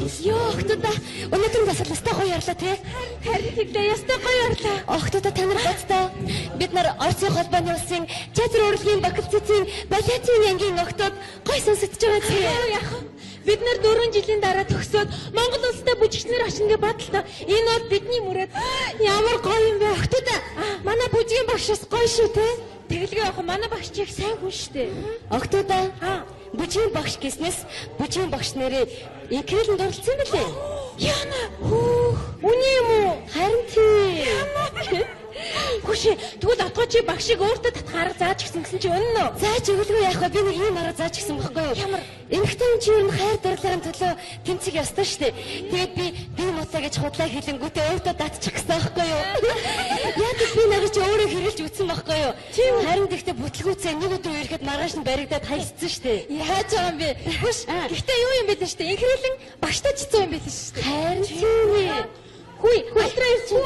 Ёо, охтуудаа өнөөдөр бас настай гоё ярлаа тий. Харин тэглээ ястай гоё ярлаа. Охтуудаа та нар бацтай. Бид нар Орсын холбооны улсын театр урлагийн факультетийн балетын ангийн охтууд гоё сонсогдож байгаа тий. Яг бид нар 4 жилийн дараа төгсөөд Монгол улстай бүжигчнэр очно гэж бодлоо. Энэ бол бидний мөрөөд. Ямар гоё юм бэ охтуудаа. Манай бүжгийн багшаас гоё шүү тий. Тэглэгээ явах манай багш чиг сайн хүн штэ. Охтуудаа бүжгийн багш гэснээс бүжгийн багш нэрээ инкрэлэнд оролцсон билээ. Яна. Үний юм уу? Харин тий. Хүшээ тэгвэл отгоо чи багшийг өөртөө татах арга зааж гисэн гэсэн чи үнэн үү? Зааж өгөлгүй яах вэ? Би нэг юм арга зааж гисэн байхгүй юу? Ямар? Эмэгтэй чи ер нь хайр дурлалын төлөө тэмцэх ёстой шүү дээ. Тэгээд би муутай гэж худлаа хэлэнгүүтээ өөртөө датчих гэсэн байхгүй юу? Яг би нэг чи өөрөө хэрэлж үтсэн байхгүй юу? Харин гэхдээ бүтлгүүцээ нэг өдөр ирэхэд маргааш нь баригдаад хаягдсан шүү дээ. Яаж байгаа юм бэ? Хүш. Гэхдээ юу юм бэ дээ шүү дээ? Инхрэлэн багштай ч зүүн юм байлээ шүү дээ. Харин тий. Хүй, алтраа ирчих.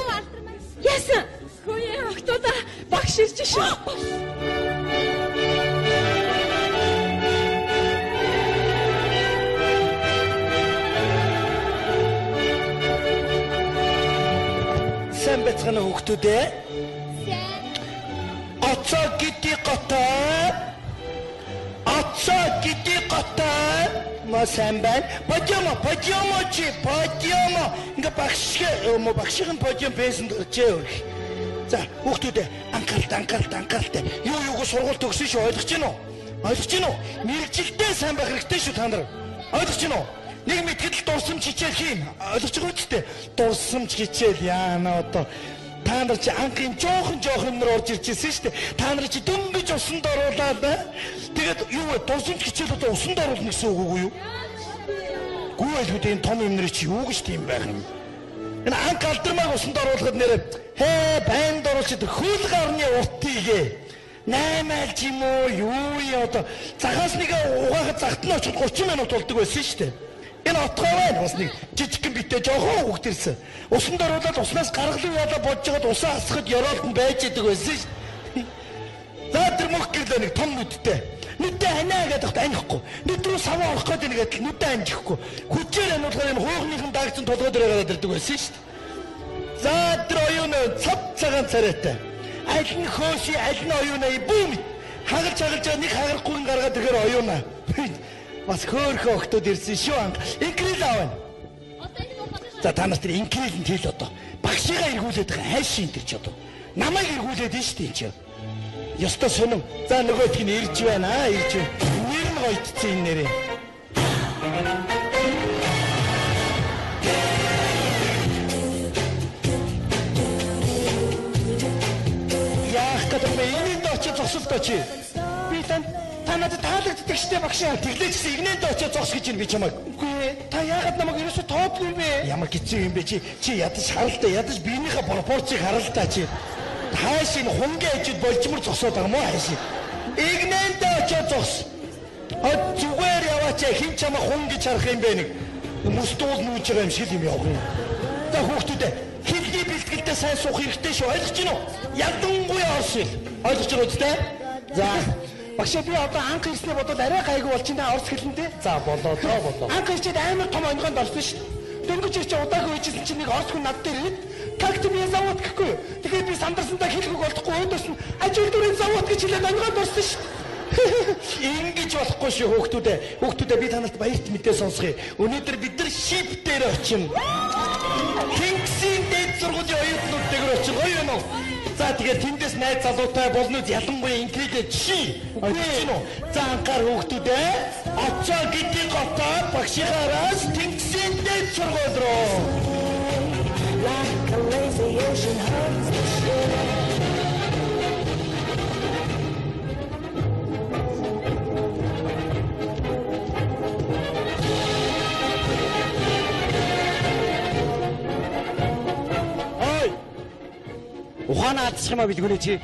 Яасан? Хөөе, охтуудаа багш ирж шүү. Сайн бацгаана хүүхдүүдээ. Оцоо гэдэг готой. Оцоо гэдэг готой. Сайн байна. Подиомо чи, подиомо. Ингээ багшийн подиом байсан чээ. За, хүүхдүүдээ анхааралтай. Юу сургууль төгсөн шүү, ойлгож байна уу? Ойлгож байна уу? Мэргэжилтэй сайн байх хэрэгтэй шүү та нар. Ойлгож байна уу? Нэг мэтгэл дурсамж хичээл хийн. Ойлгож байгаа үстэй. Дурсамж хичээл яана одоо. Та нар чи анхын жоохон нар орж ирж ирсэн шүү дээ. Та нар чи дөнгөж усанд оруулаад тэгээд юу вэ? Дурсамж хичээл одоо усанд оруулна гэсэн үг үгүй юу? Гүү ойлгоод энэ том юм нэр чи юу гэж тийм байх юм? Энэ анх алдармаг усанд оруулахад нэрээ банд оруулчихэд хөл гарны уртыгээ 8 ч юм уу юу одоо цагаас нэг угаахад цагт нь очиж 30 минут болдог байсан шүү дээ. Энэ отгоо байна бас нэг жижигхэн битээ жоохон хүүхд ирсэн. Усанд оруулаад уснаас гаргалуу яалаа бодж байгаад усаа асахад ёроолт нь байж идэг байсан шүү. За тэр мөх гэрлээ нэг том нүдтэй. Нүдтэй ханаа гэдэг та анихгүй. Нүд рүү саваа орох гэдэг нэг нүдтэй анжихгүй. Хүчээр ануулахаар энэ хуухныхан дагцсан толгой дээр гараад ирдэг байсан шүү. За тэр оюуны цав цагаан царайтай. Аль нь хөөси, аль нь оюуны бүүм. Хагалж байгаа нэг хагарахгүй гаргаад ирэхээр оюуна. Бас хөөхөө охтууд ирсэн шүү анх. Инкрэл аавна. За та нар тэр инкрэл нь тэл одоо. Багшигаа эргүүлээд байгаа хайш энэ тэр ч одоо. Намайг эргүүлээд нь шүү дээ чи. Ёстой сонин. За нөгөөх нь ирж байна ирж. Нэр нь гоёдсон энэ нэрээ. Энэнд очиж зогсолтоо чи. Би та надад таалагддаг штэ багшаа. Тэглээч гэсэн игнэнд очиж зогс гэж би чамайг. Үгүй та яагаад намайг ерөөсө тоодгүй юм бэ? Ямар хэцүү юм бэ чи? Чи ядаж харалтай, ядаж биенийхээ пропорцийг харалтай чи. Хааш энэ хунгийн ажид болжмор зогсоод байгаа мó хааш. Игнэнд очиж зогс. Зүгээр яваач хин чамаа хун гэж харах юм бэ нэг. Мөстүүл нүүж байгаа юм шиг юм явах юм. За хүүхдүүдээ хэлний бэлтгэлдээ сайн суух хэрэгтэй шүү. Ойлгож байна уу? Ядангуяа оршил. Ойлгож байгаа үстэй? За. Багшаа би одоо анх ирснээ бодоод арай гайгүй болчихно та орс хэлнэ. За болоо. Анх ирчээд амар том онгонд орсон шүү. Дөнгөж ирч удаагүй үйжсэн чинь нэг орс хүн над дээр ирээд как ты меня зовут гэхгүй. Тэгэхээр би сандарсандаа хэлэхгүй болохгүй өөдөөс нь ажил дүрийн зовут гэж хэлээд онгонд орсон шүү. Ингэж болохгүй шүү хүүхдүүдээ. Хүүхдүүдээ би танарт баярт мэдээ сонсгоё. Өнөөдөр бид нар шип дээр очино. Тэнгисийн дэд сургуулийн оюутнуудтэйгээр очих гоё юм уу? За тэгээд тэндээс найз залуутай болно ялангуяа инкрэлээ чи. Ойлгож уу? За анхаар хүүхдүүдээ очоо гэдэг готоо багшихаараас тэнгисийн дэд сургууль руу. Like a lazy ocean hugs the shore. Ухаанаа алдчих юм а билгүнэ чи.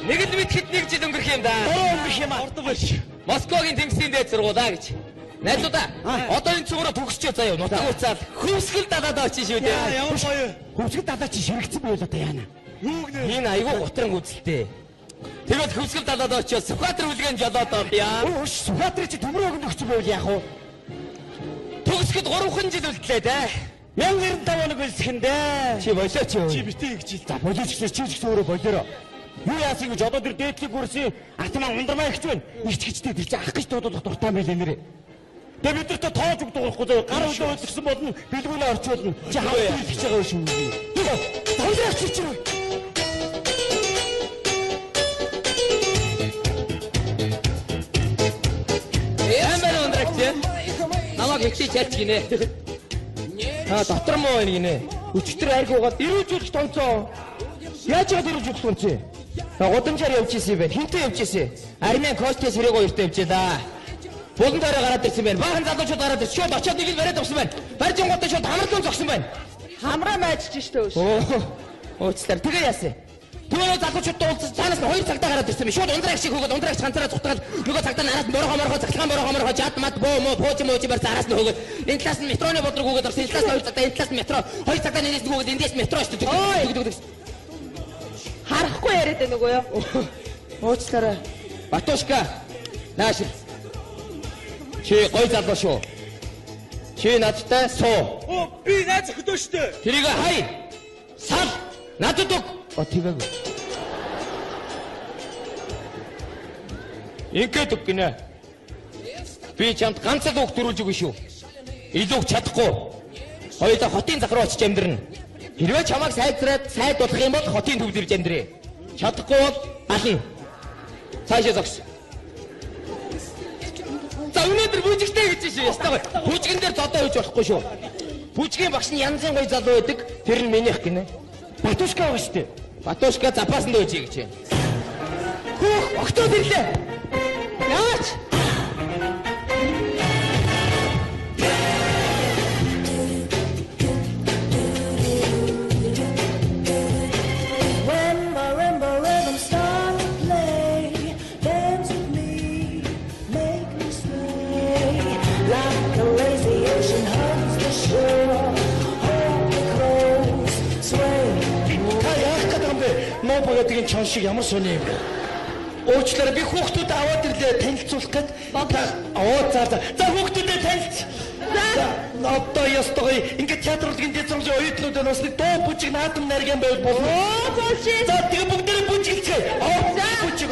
Нэг л мэдхэд нэг жил өнгөрөх юм да. Өнгөрөх юм а. Ордог биш. Москвагийн тэнгисийн дээд сургуулаа гэж. Найзуудаа одоо энэ цугаараа төгсчээ заяа. Нутаг уцаад хөвсгөл далаад очиж шүү дээ. Ямар гоё. Хөвсгөл далаа чи ширэгцэн байл одоо яана. Юу гэнэ? Энэ айгүй гутран үзэлтэй. Тэгээд хөвсгөл далаад очиж Сүхбаатар үлгээн жолоод авъя. Сүхбаатар чи төмөр өгөн өгч байв яах вэ? Төгс хөвсгөд 3хан жил үлдлээ дээ. 1095 хоног үлсэхэндээ. Чи болооч юу? Чи битээ гэж ил. За болооч гэсэн чи ч гэсэн өөрөө болоороо. Юу яасан гэж одоо тэр дээдлийг хүрсэн атмаа ундрмаа ихч байна. Ичгчтэй тэр чи ах гэж дуудах дуртай байлээ нэрээ. Тэгээ бид нарт тоож өгдөг байхгүй заа. Гар үлээ өлгсөн болно. Бэлгүүнээ орчуулна. Чи хаваа хэлж байгаа юм шүү. Тондраач чи. Ямар ундрагч юм? Намайг ихтэй чалж гинэ. Дотор муу байна гинэ. Өчтөр айгуугаад ирүүжүүлж тонцоо. Яаж яагаад ирүүжүүлж тонцоо? Гудамжаар явж исэн юм байна. Хинтээ явж исэн. Армийн коучтээс хэрэг хоёртой явжээ. Булан дээрээ гараад ирсэн байна. Баахан залуучууд гараад ирсэн. Шууд очиод нэг л бариад авсан байна. Барьжин гутаа шууд хамралуун зогсон байна. Хамраа майжж штэ өөш. Уучлаар тэгээ яасан. Түүнээ залуучуудтай уулзсан цаанаас нь 2 цагтаа гараад ирсэн. Шууд ундраг шиг хөөгд ундрагч ганцаараа цутгаад нөгөө цагтаа нараас морохоо цагтаа морохоо жад мат боо мо пууч барь араас нь хөөгд энэ талаас нь метроны бодрог хөөгд орсон. Энэ талаас нь 2 цагтаа энэ талаас нь метро 2 цагтаа нэрээс хөөгд эндээс метро штэ. Харахгүй яриад байна уу юу? Уучлаарай. Батушка. Нааш. Чи гой залуу шүү. Чи надтай суу. Би наач хөдөө штэ. Тэрийг хай. Сал. Надад өг. Тиймээ. Ингээд өг гинэ. Би чамд ганц л үг төрүүлж өгнө шүү. Илүү чадахгүй. Хоёулаа хотын зах руу очиж амьдрна. Хэрвээ чамайг сайдуулах юм бол хотын төвд ирж амьдрээ. Чадахгүй бол алын. Цаашаа зогс. За өнөөдөр бүжигтэй гэж шүү. Ястаа гоё. Бүжигэн дээр зодоо хийж болохгүй шүү. Бүжгийн багш нь янзын гоё залуу байдаг. Тэр нь минийх гинэ. Батушка байгаа штэ. Батушка запаасан дөөж гэж. Хөөх, октод ирлээ. Яач? Боёдгийн чон шиг ямар сони юм бэ? Уучлаарай би хүүхдүүд аваад ирлээ танилцуулах гээд. За хүүхдүүдэд танилц. За одоо ястогой ингээд театр урлагийн дэцэмжийн оюутнуудад бас нэг дуу бүжиг наадам нарийн байвал болно. За тэгээ бүгдээрээ бүжиглцгээе. Бүжиг,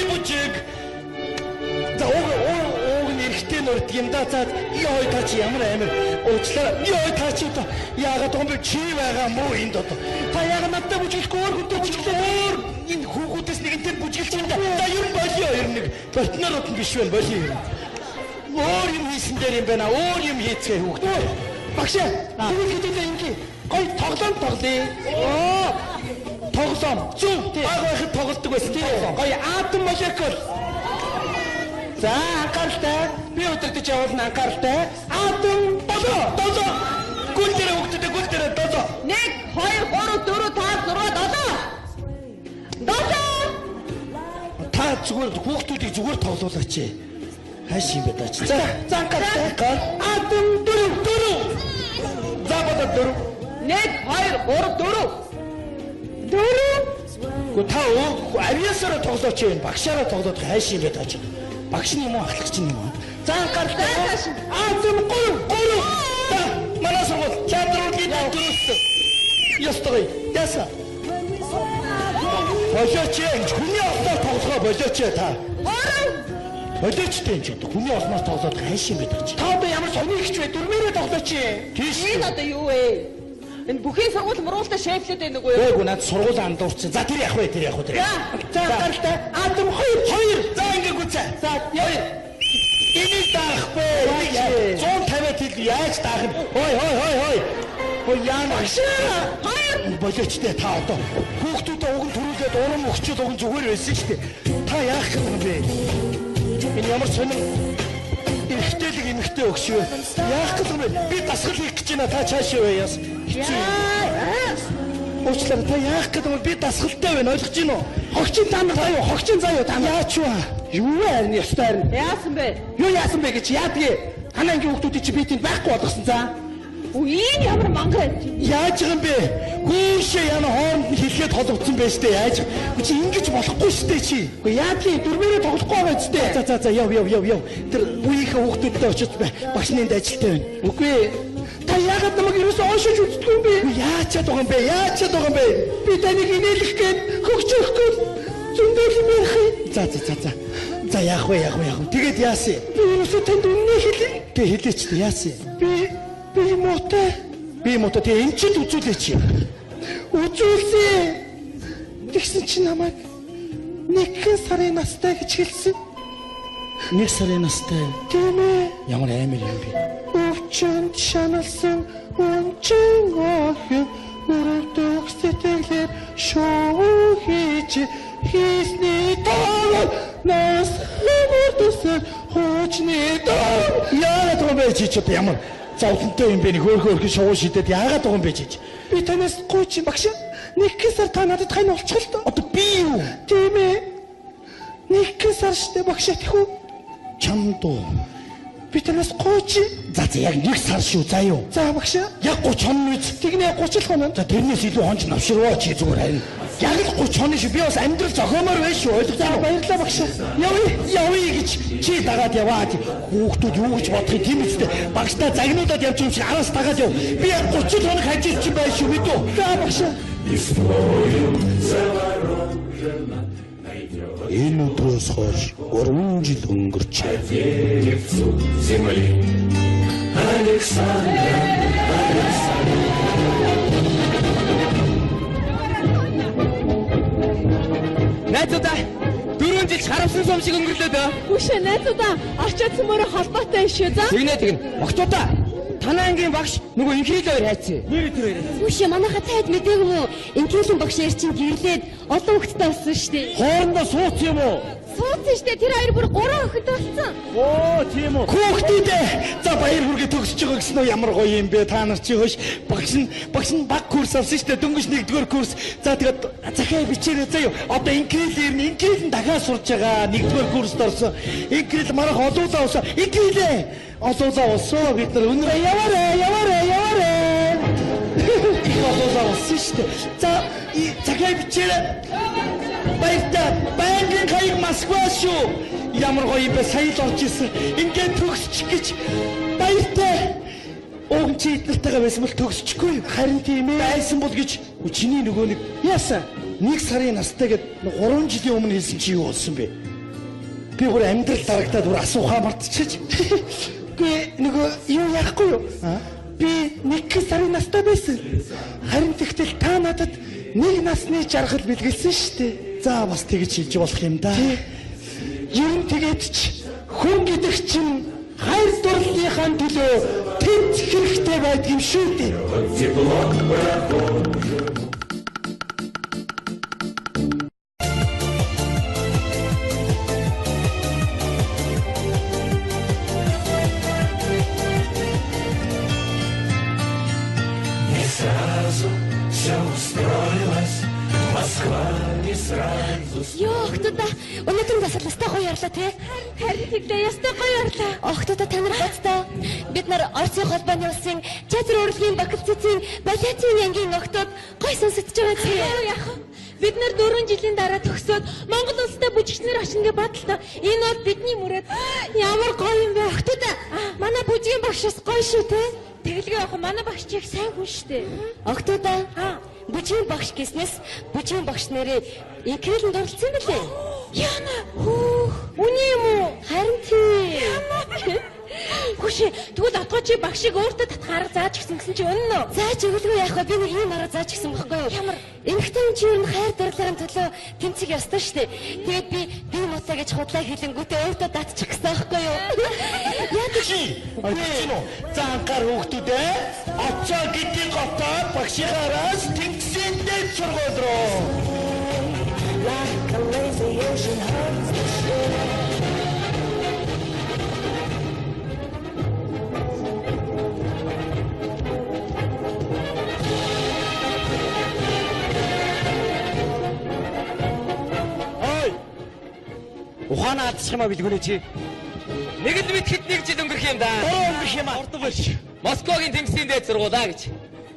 бүжиг. За ууг нэрхтээ нөрдөг юм да. За ёо та чи ямар амир. Уучлаарай. Ёо та чи одоо яагаад том би чи байгаа мó энд одоо. Та яагаад надад бүжиглэхгүй өөр хүнтэй бүжиглээ. Энэ хүүхдээс нэгэнтэй бүжиглэж юм да. За ер нь болио ер нь партнерууд нь биш байна болио. Өөр юм хийсэн дээр юм байна. Өөр юм хийцгээ хүүхдээ. Багш тэгвэл хэдүүлээ ингэ. Гой тоглоом тоглоё. Тоглоом. Зүг. Баг байхад тоглолдог байсан тийм. Гой атом молекул. За анхааралтай. Би өдөртөж явуулна анхааралтай. Атом долоо. Гүн дээр хүүхдүүдээ гүн дээр долоо. 1 2 3 4 5 6 7. Та зүгээр хүүхдүүдийг зүгээр тоглуулаач. Хайш юм бэ даач. За анхааралтай. Атом 4. За бодоо 4. 1 2 3 4. Та авиасаараа тоглооч юм. Багшаараа тоглоод хайш юм бэ даач. Багш нь юм уу ахлагч нь юм уу? За анхааралтай. Атом 3. За манай сургууль театр урлагийн дөрөвсөн. Ястогой. Яса. Болооч энэ хүний олноор тоглохоо болооч та. Болооч тийм ч хүний олноор тоглоод хайш юм бэ даач. Та одоо ямар сони ихч вэ? Дөрмээрээ тоглооч. Тийш. Энэ одоо юу вэ? Энэ бүхий сургууль мруултаа шефлээд байна уу? Өөг над сургууль андуурсан. За тэр явах вэ? Тэр. За анхааралтай. Атом 2. За ингээ гүцээ. За 2. Энийг даахгүй. 150 тэл яаж даах юм? Хой. Хой яана. Болоочтой та одоо хүүхдүүдээ уг нь төрүүлээд урам өгчөөд уг нь зүгээр байсан шүү дээ. Та яах юм бэ? Энэ ямар сонир эрхтэлэг эмхтэй өгш вэ? Яах юм бэ? Би дасгал хийх гэж байна. Та цаашаа яас. Уучлаарай та яах гэдэг вэ? Би дасгалтай байна. Ойлгож байна уу? Хогчин та нар заяа. Хогчин заяа та нар. Яач вэ? Юу вэ харин ёстой харин. Яасан бэ? Юу яасан бэ гэж яадгийг. Танай ангийн хүүхдүүдийг чи би тэнд байхгүй болгосон за. Үгүй ямар мангар. Яаж юм бэ? Хүүшээ яна хооронд нь хэлгээд холбогдсон байж тээ яаж? Чи ингэж болохгүй штэ чи. Үгүй яадлын дөрмөрөө тоглохгүй байгаа ч тээ. За яв. Тэр үеийнхээ хүүхдүүдтэй очиж багшны ажилтай байна. Үгүй. Та яагаад намайг ерөөсөө оошиж үздэг юм бэ? Яачаад байгаа юм бэ? Би таныг инээлэх гээд хөгжих гээд зөндөл юм ярих. За яах вэ? Тэгээд яасан? Би ерөөсөө танд үннийг хэлээ. Тэг хэлээч дээ яасан? Би муутай. Тэг энэ ч үзүүлээч. Үзүүлсэн. Тэгсэн чи намайг нэгэн сарын настай гэж хэлсэн. Нэг сарын настай. Тийм ээ. Ямар амар юм бэ? Өвчөнд шаналсан өнчин охин өрөвдөг сэтгэлээр шоу хийсний тоо нас мөрдөсөд хоочны тоо. Яагаад юм бэ чи ямар зовлонтой юм бэ? Нэг хөөрхөн шоу шидэд яагаад байгаа юм бэ чи? Би танаас гуйч багш. Нэг сар та надад хань олчихлоо л доо. Одоо би юу? Тийм ээ. Нэг сар штэ багш тэхүү. Чамд уу? Би танаас гуйч. За яг нэг сар шүү заа юу? За багш. Яг 30 хоног үз. Тэгнэ 30 л хоног. За тэрнээс илүү хонч навширваа чи зүгээр харин. Яг л 30 хоног шүү. Би бас амьдрал зохиомоор байж шүү. Ойлгосон. Баярлалаа багш. Явъя гэж чи дагаад яваа. Хүүхдүүд юу гэж бодохын тийм үстэй. Багштай загнуудад явж юм шиг араас дагаад яв. Би 30 хоног хажиж чи байж шүү мэдүү. За багш. Энэ өдрөөс хойш 3 жил өнгөрчээ. Найзуудаа 4 жил харамсан сум шиг өнгөрлөө дөө. Үгүй найзуудаа очоод цөмөрө холбоотой шүү за. Тэгнэ. Багчуудаа танаа ангийн багш нөгөө инхрийлээ хоёр хайцсан. Нэр тэр хоёр. Үгүй манайха таад мэдээгүй юу? Инкилийн багш яар чинь гэрлээд олон хүүхэдтэй болсон шүү дээ. Хоорондоо сууц юм уу? Суудсан шүү дээ. Тэр хоёр бүр 3 хүүхэдтэй болсон. Оо тийм үү. Хүүхдүүдээ за баяр хүргээ төгсөж байгаа гэсэн нь ямар гоё юм бэ? Та нар чи хөөш багш нь баг курс авсан шүү дээ. Дөнгөж 1-р курс. За тэгээд захиа бичээрэй заяа. Одоо инкрил дахиад сурж байгаа 1-р курст орсон. Инкрил марах олуулаа уусаа. Инкрилээ олуулаа уусаа бид нар өнөр яваарэ. Олуулаа уусаа шүү дээ. За захиа бичээрэй. Баяртай хаяг Москва шүү. Ямар гоё юм бэ? Сая л орж ирсэн. Ингээд төгсчих гэж баяртай. Уг чи эднэртэйгээ байсан бол төгсчихгүй. Харин тийм ээ. Байсан бол гэж чиний нөгөө нэг яасан? 1 сарын настайгээд 3 жилийн өмнө хэлсэн чи юу болсон бэ? Би бүр амьдрал дарагдаад бүр асуухаа мартчихэж. Гэ нөгөө юу яахгүй юу? Би 1 сарын настай байсан. Харин тэгтэл та надад 1 насны жаргал бэлгэлсэн шүү дээ. За бас тэгж хэлж болох юм да. Ер нь тэгээд ч хүн гэдэг чинь хайр дурлалынхаа төлөө тэнцэх хэрэгтэй байдаг юм шүү дээ. Охтуудаа өнөөдөр бас настай гоё ярлаа тий. Харин тэгдэ ястай гоё ярлаа. Охтуудаа та нар бацтай. Бид нар Орсын холбооны улсын театр урлагийн факультетийн балетын ангийн охтууд гоё сонсогдож байгаа тий. Яах вэ? Бид нар 4 жилийн дараа төгсөөд Монгол улстай бүжигчнэр очно гэж бодлоо. Энэ бол бидний мөрөөд. Ямар гоё юм бэ охтуудаа. Манай бүжгийн багшаас гоё шүү тий. Тэгэлгүй яг манай багш чиг сайн хүн шүү дээ. Охтуудаа бүжгийн багш гэснээс бүжгийн багш нэрээ инкрилэнд оролцсон юм билээ. Яна. Үний юм уу? Харин тийм. Хүшээ тэгвэл отгоо чи багшийг өөртөө татах арга зааж гисэн гэсэн чи үнэн үү? Зааж өгөлгүй яах вэ? Би нэг юм арга зааж гисэн байхгүй юу? Ямар? Эмэгтэй чи ер нь хайр дурлалын төлөө тэмцэх ёстой шүү дээ. Тэгээд би муутай гэж худлаа хэлэнгүүтээ өөртөө датчих гэсэн байхгүй юу? Яадаг чи? Очино. За анхаар хүүхдүүдээ очоо гэдэг готоо багшихаараас тэмцсэн дээр сургууль руу. Like a lazy ocean hugs the shore. Ухаанаа адчих юм а билгүнэ чи. Нэг л мэд хэд нэг жил өнгөрөх юм да. Өнгөрөх юм а. Ордог биш. Москвагийн тэнгисийн дээд сургуулаа гэж.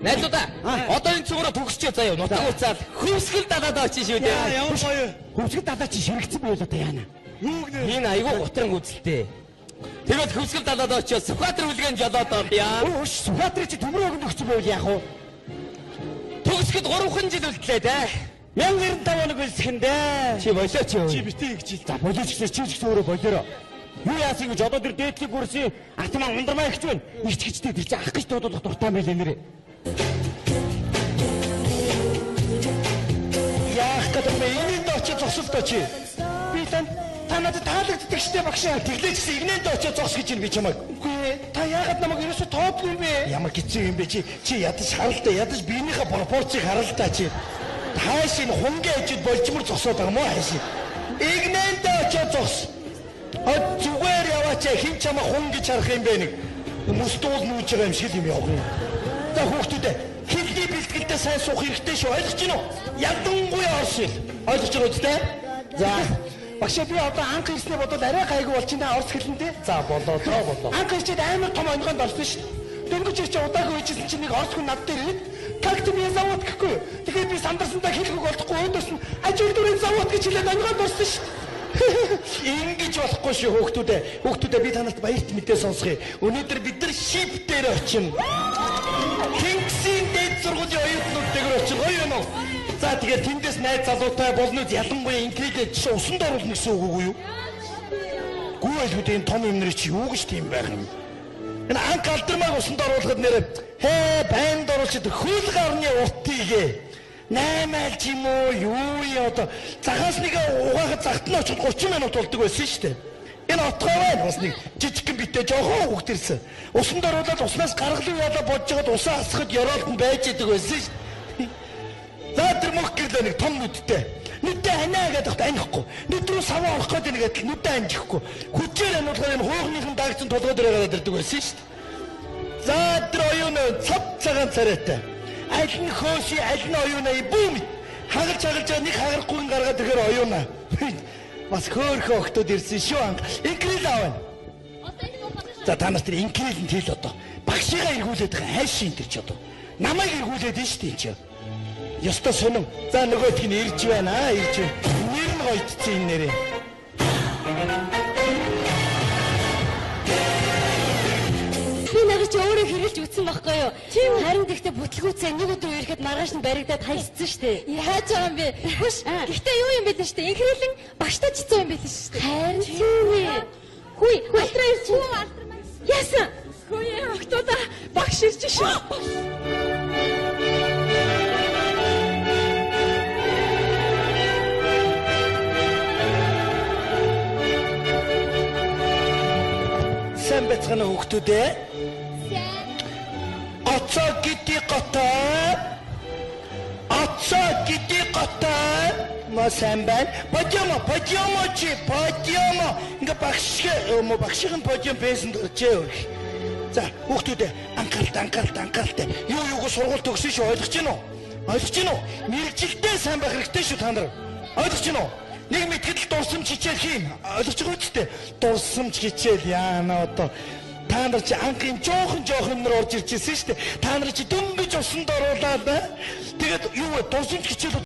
Найзуудаа одоо энэ цуграа төгсчээ заяа нутаг уцаад хөвсгөл далаад очиж шүү дээ. Ямар гоё. Хөвсгөл далаа чи ширэгцэн байл одоо яана. Юу гэнэ? Энэ айгүй готрон үзэлтэй. Тэгээд хөвсгөл далаад очиж Сүхбаатар үлгэн жолоод ордъя. Өөш Сүхбаатар чи төмрөөгөнд өгч байл яах вэ? Төгсгөд 3 жил үлдлээ дээ. 1095 хоног үлсэхэндээ. Чи болооч юу? Чи битээ гэж. За болооч гэсэн чи ч гэсэн өөрөө болоороо. Юу яасан гэж одоо тэр дээдлийн бүрсийн атмаа ундрмаа ихч байна. Ирчгэжтэй тэр чи ах гэж дуудуулах дуртай байл нэрээ. Яах гэдэг бэ? Энэнд очиж зогсолтоо чи. Би та надад таалагддаг штэ багшаа. Тэглэж гэсэн игнэнд очиж зогс гэж би чамайг. Үгүй ээ. Та яагаад намайг ерөөсө тоодгүй юм бэ? Ямар хэцүү юм бэ чи? Чи ядаж харалтай, ядаж биенийхээ пропорцийг харалтай чи. Хааш энэ хунгийн ажид болжмор зогсоод байгаа мó хааш. Игнэнд очиж зогс. Зүгээр яваач хин чамаа хун гэж харах юм бэ нэг. Мөстүүл нүүж байгаа юм шиг юм явах юм. За хүүхдүүдээ хэлний бэлтгэлдээ сайн суух хэрэгтэй шүү. Ойлгож байна уу? Ядангуяа орш ил. Ойлгож байгаа үстэй? За. Багшаа би одоо анх ирснээр бодвол арай гайгүй болчихно та орс хэлэндээ. За болоо тоо болоо. Анх ирчээд амар том онгонд орсон шүү. Дөнгөж ирч удаагүй үйжсэн чинь нэг орс хүн над дээр ирээд как ты меня зовут гэхгүй. Тэгэхээр би сандарсандаа хэлэхгүй болтохгүй өөдөөс нь ажил дүрийн зовут гэж хэлээд онгонд орсон шүү. Ингэж болохгүй шүү хүүхдүүдээ. Хүүхдүүдээ би танарт баярт мэдээ сонсгоё. Өнөөдөр бид нар шип дээр очино. Тэнгисийн дээд сургуулийн оюутнуудтэйгээр очино. Гоё юм уу? За тэгээд тэндээс найз залуутай болно ялангуяа инкридэж чи усанд оруулна гэсэн үг үү юу? Гүү ойлгоод энэ том юм нэр чи юу гэж тийм байх юм? Энэ анх алдармаг усанд оруулахад нэр байнд оруулчид хөл гарны уртыгээ 8 аль ч юм уу юу одоо захаас нэг угаахад загт нь очиж 30 минут болдог байсан шүү дээ. Энэ отгоо байна бас нэг жижигхэн битээ жоохон хөвгт ирсэн. Усанд оруулаад уснаас гаргалын яла бодж байгаад усаа асахад ёроолт нь байж идэг байсан шүү дээ. За тэр мөх гэрлээ нэг том нүдтэй. Нүдтэй ханаа гэдэг та анихгүй. Нүд рүү саваа орох гэдэг нэг адил нүдтэй анжихгүй. Хүчээр ануулахаар энэ хуухныхын даагцсан толгой дээр гараад ирдэг байсан шүү дээ. За тэр оюун цав цагаан царайтай. Аль нь хөөси аль нь оюунаа бүүм хагалж байгаа нэг хагарахгүй гаргаад ирэхээр оюунаа бас хөөхөө өгтөд ирсэн шүү анх инкрил аавна за та нар тэр инкрил нь тэл одоо багшигаа эргүүлээд байгаа хайшин тэр ч одоо намайг эргүүлээд нь шүү дээ чи ёстой сонин за нөгөөдг нь ирж байна ирж нэр нь гоёдсон энэ нэрээ Би нагч өөрөө хэрэлж үтсэн байхгүй юу? Харин гэхдээ бүтлгүүцээ нэг өдөр ирэхэд маргааш нь баригдаад хайцсан штэ. Яаж байгаа юм бэ? Хүш. Гэхдээ юу юм бэ штэ? Инхрэлэн багштай ч хэцүү юм байл штэ. Харин тийм ээ. Хүй, алтраа ирч. Яасан? Хүй, октода багш ирж шүү. Сайн бацхан хүүхдүүдээ Отцоо гэдэг готой ма сайн байна. Подиомо чи подиомо. Ингээ багшийн подиом байсан чээ. За хүүхдүүдээ анхааралтай. Юу сургууль төгсөн шүү ойлгож байна уу? Мэргэжилтэй сайн байх хэрэгтэй шүү та нар. Ойлгож байна уу? Нэг мэтгэл дурсамж хичээл хийм. Ойлгож байгаа үстэй. Дурсамж хичээл яана одоо та нар чи анхын жоохон юмнэр орж ирж ирсэн шүү дээ. Та нар чи дөнгөж усанд оруулаад тэгээд юу вэ? Дурсамж хичээл